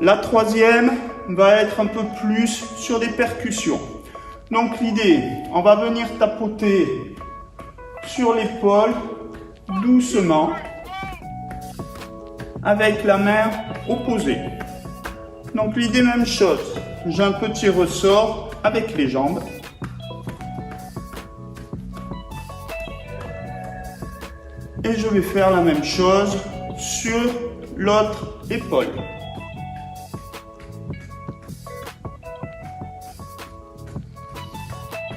La troisième va être un peu plus sur des percussions. Donc l'idée, on va venir tapoter sur l'épaule doucement avec la main opposée. Donc l'idée, même chose, j'ai un petit ressort avec les jambes. Et je vais faire la même chose sur l'autre épaule.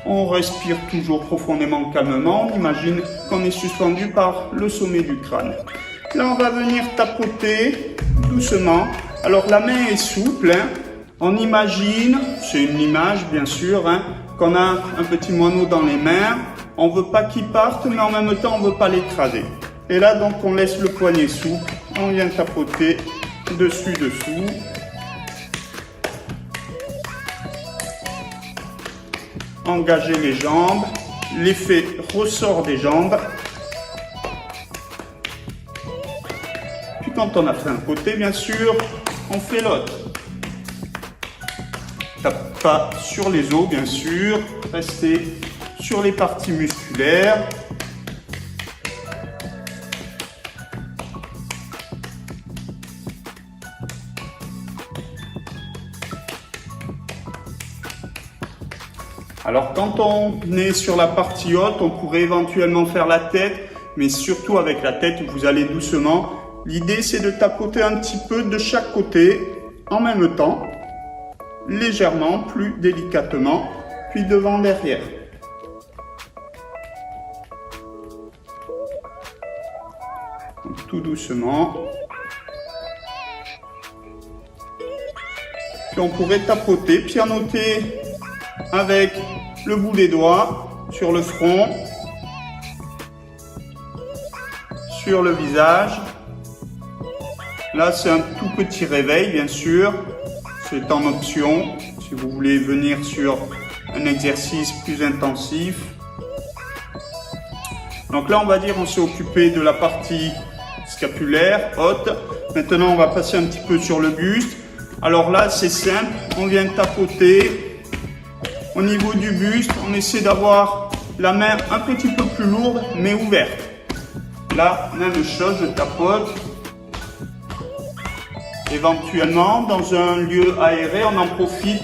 On respire toujours profondément, calmement. On imagine qu'on est suspendu par le sommet du crâne. Là, on va venir tapoter doucement. Alors, la main est souple. On imagine, c'est une image bien sûr, qu'on a un petit moineau dans les mains. On ne veut pas qu'il parte, mais en même temps, on ne veut pas l'écraser. Et là, donc, on laisse le poignet souple. On vient tapoter dessus. Engager les jambes, l'effet ressort des jambes. Puis quand on a fait un côté, bien sûr, on fait l'autre. Tape pas sur les os, bien sûr, restez sur les parties musculaires. Alors quand on est sur la partie haute, on pourrait éventuellement faire la tête, mais surtout avec la tête, vous allez doucement. L'idée, c'est de tapoter un petit peu de chaque côté en même temps, légèrement, plus délicatement, puis devant, derrière. Donc, tout doucement. Puis on pourrait tapoter, pianoter avec le bout des doigts sur le front, sur le visage. Là, c'est un tout petit réveil, bien sûr. C'est en option, si vous voulez venir sur un exercice plus intensif. Donc là, on va dire, on s'est occupé de la partie scapulaire, haute. Maintenant, on va passer un petit peu sur le buste. Alors là, c'est simple, on vient tapoter. Au niveau du buste, on essaie d'avoir la main un petit peu plus lourde, mais ouverte. Là, même chose, je tapote. Éventuellement, dans un lieu aéré, on en profite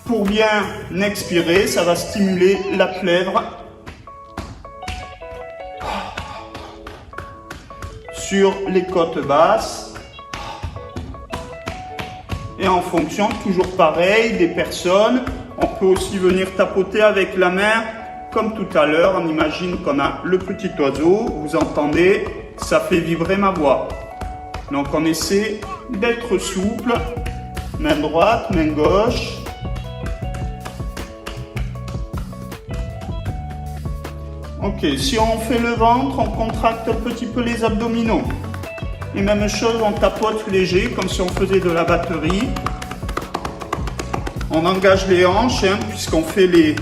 pour bien expirer. Ça va stimuler la plèvre. Sur les côtes basses. Et en fonction, toujours pareil, des personnes, on peut aussi venir tapoter avec la main, comme tout à l'heure. On imagine qu'on a le petit oiseau, vous entendez, ça fait vibrer ma voix. Donc on essaie d'être souple, main droite, main gauche. Ok, si on fait le ventre, on contracte un petit peu les abdominaux. Et même chose, on tapote léger, comme si on faisait de la batterie. On engage les hanches, puisqu'on fait les...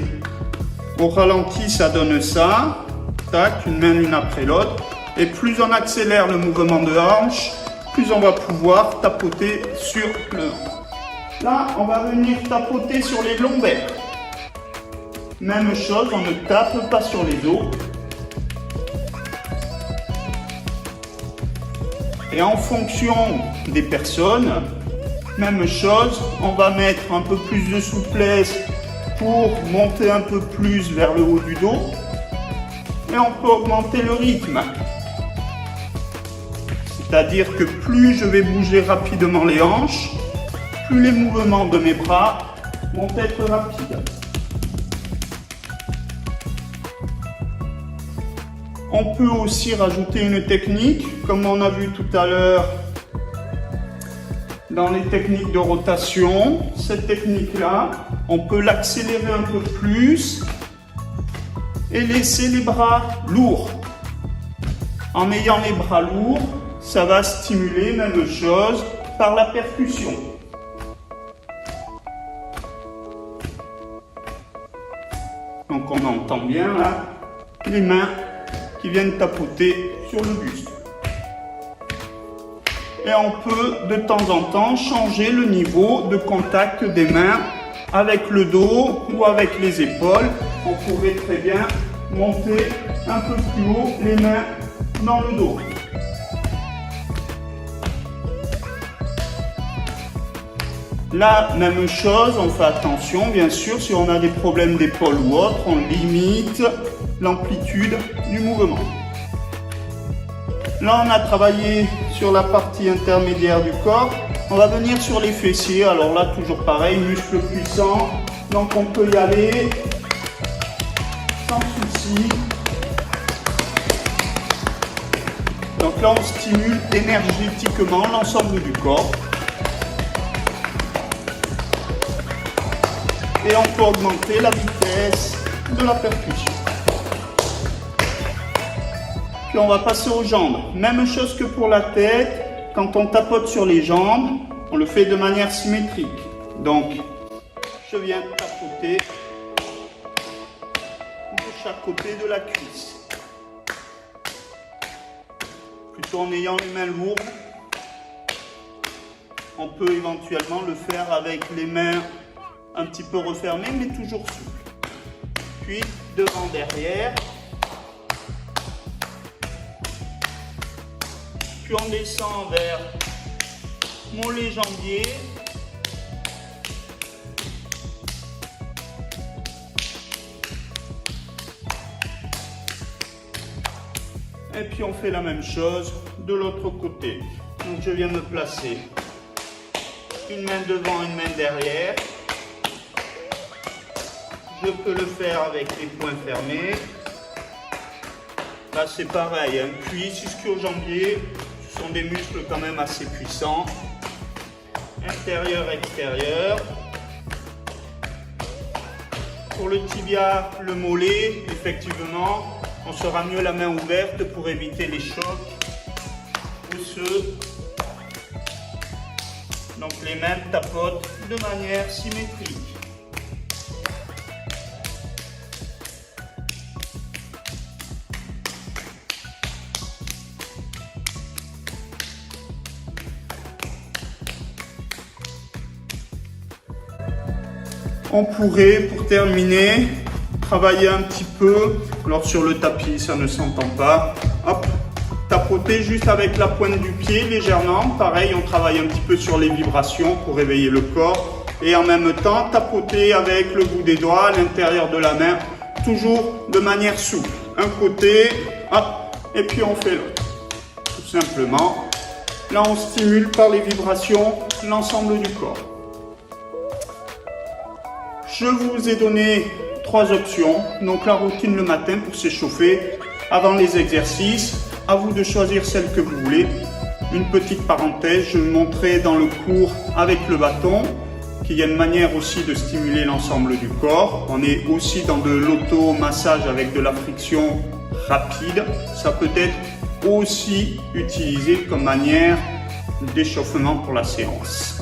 Au ralenti, ça donne ça. Tac, une main l'une après l'autre. Et plus on accélère le mouvement de hanche, plus on va pouvoir tapoter sur le ventre. Là, on va venir tapoter sur les lombaires. Même chose, on ne tape pas sur les os. Et en fonction des personnes, même chose, on va mettre un peu plus de souplesse pour monter un peu plus vers le haut du dos. Et on peut augmenter le rythme. C'est-à-dire que plus je vais bouger rapidement les hanches, plus les mouvements de mes bras vont être rapides. On peut aussi rajouter une technique, comme on a vu tout à l'heure dans les techniques de rotation. Cette technique-là, on peut l'accélérer un peu plus et laisser les bras lourds. En ayant les bras lourds, ça va stimuler, même chose, par la percussion. Donc on entend bien là les mains qui viennent tapoter sur le buste. et on peut de temps en temps changer le niveau de contact des mains avec le dos ou avec les épaules. On pourrait très bien monter un peu plus haut les mains dans le dos. La même chose, on fait attention, bien sûr, si on a des problèmes d'épaule ou autre, on limite l'amplitude du mouvement. Là, on a travaillé sur la partie intermédiaire du corps. On va venir sur les fessiers. Alors là, toujours pareil, muscles puissants. Donc, on peut y aller sans souci. Donc là, on stimule énergétiquement l'ensemble du corps. Et on peut augmenter la vitesse de la percussion. Puis on va passer aux jambes. Même chose que pour la tête. Quand on tapote sur les jambes, on le fait de manière symétrique. Donc, je viens tapoter de chaque côté de la cuisse. Plutôt en ayant les mains lourdes. On peut éventuellement le faire avec les mains un petit peu refermées, mais toujours souples. Puis, devant, derrière. Puis on descend vers mollet jambier. Et puis on fait la même chose de l'autre côté. Donc je viens me placer une main devant, une main derrière. Je peux le faire avec les poings fermés. Là c'est pareil, hein. Cuisse, ischio-jambier, ce sont des muscles quand même assez puissants. Intérieur, extérieur. Pour le tibia, le mollet, effectivement, on sera mieux la main ouverte pour éviter les chocs osseux. Donc les mains tapotent de manière symétrique. On pourrait, pour terminer, travailler un petit peu. Alors sur le tapis, ça ne s'entend pas. Hop, tapoter juste avec la pointe du pied légèrement. Pareil, on travaille un petit peu sur les vibrations pour réveiller le corps. Et en même temps, tapoter avec le bout des doigts à l'intérieur de la main, toujours de manière souple. Un côté, hop, et puis on fait l'autre. Tout simplement. Là, on stimule par les vibrations l'ensemble du corps. Je vous ai donné 3 options. Donc la routine le matin pour s'échauffer avant les exercices. À vous de choisir celle que vous voulez. Une petite parenthèse, je vous montrais dans le cours avec le bâton qu'il y a une manière aussi de stimuler l'ensemble du corps. On est aussi dans de l'auto-massage avec de la friction rapide. Ça peut être aussi utilisé comme manière d'échauffement pour la séance.